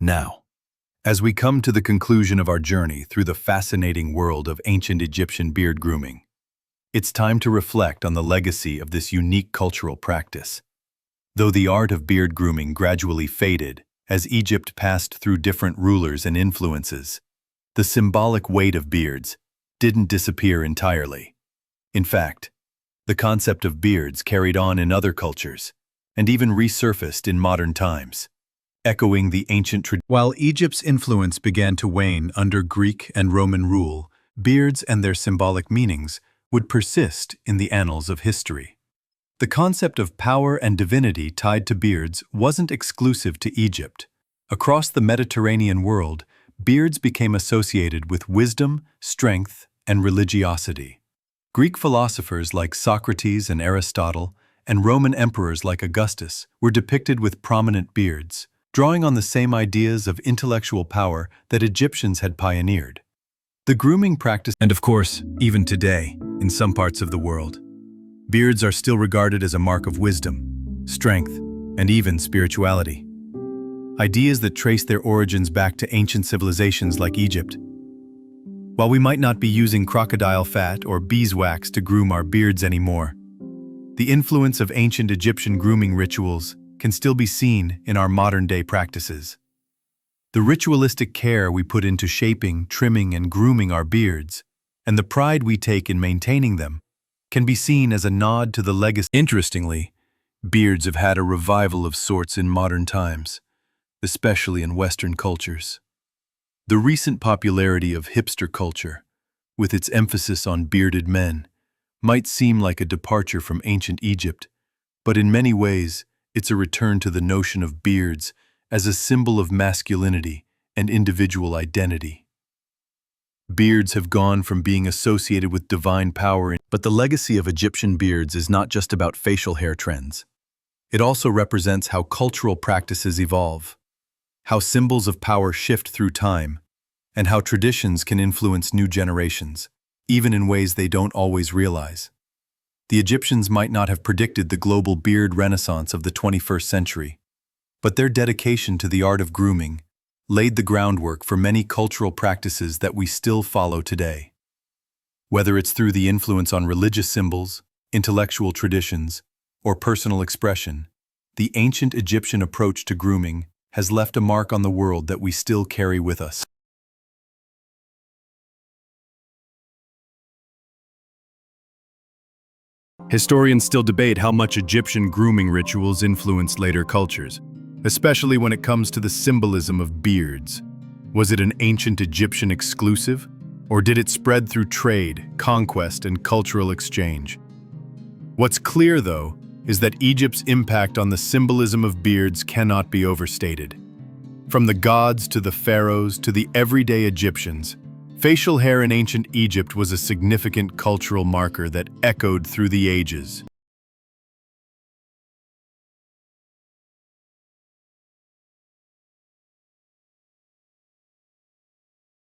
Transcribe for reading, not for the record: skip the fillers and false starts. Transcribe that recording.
Now, as we come to the conclusion of our journey through the fascinating world of ancient Egyptian beard grooming, it's time to reflect on the legacy of this unique cultural practice. Though the art of beard grooming gradually faded as Egypt passed through different rulers and influences, the symbolic weight of beards didn't disappear entirely. In fact, the concept of beards carried on in other cultures and even resurfaced in modern times, echoing the ancient tradition. While Egypt's influence began to wane under Greek and Roman rule, beards and their symbolic meanings would persist in the annals of history. The concept of power and divinity tied to beards wasn't exclusive to Egypt. Across the Mediterranean world, beards became associated with wisdom, strength, and religiosity. Greek philosophers like Socrates and Aristotle, and Roman emperors like Augustus were depicted with prominent beards, drawing on the same ideas of intellectual power that Egyptians had pioneered. The grooming practice, and of course, even today, in some parts of the world, beards are still regarded as a mark of wisdom, strength, and even spirituality. Ideas that trace their origins back to ancient civilizations like Egypt. While we might not be using crocodile fat or beeswax to groom our beards anymore, the influence of ancient Egyptian grooming rituals can still be seen in our modern-day practices. The ritualistic care we put into shaping, trimming, and grooming our beards, and the pride we take in maintaining them, can be seen as a nod to the legacy. Interestingly, beards have had a revival of sorts in modern times, especially in Western cultures. The recent popularity of hipster culture, with its emphasis on bearded men, might seem like a departure from ancient Egypt, but in many ways, it's a return to the notion of beards as a symbol of masculinity and individual identity. Beards have gone from being associated with divine power, but the legacy of Egyptian beards is not just about facial hair trends. It also represents how cultural practices evolve, how symbols of power shift through time, and how traditions can influence new generations, even in ways they don't always realize. The Egyptians might not have predicted the global beard renaissance of the 21st century, but their dedication to the art of grooming laid the groundwork for many cultural practices that we still follow today. Whether it's through the influence on religious symbols, intellectual traditions, or personal expression, the ancient Egyptian approach to grooming has left a mark on the world that we still carry with us. Historians still debate how much Egyptian grooming rituals influenced later cultures, especially when it comes to the symbolism of beards. Was it an ancient Egyptian exclusive, or did it spread through trade, conquest, and cultural exchange? What's clear, though, is that Egypt's impact on the symbolism of beards cannot be overstated. From the gods to the pharaohs to the everyday Egyptians, facial hair in ancient Egypt was a significant cultural marker that echoed through the ages.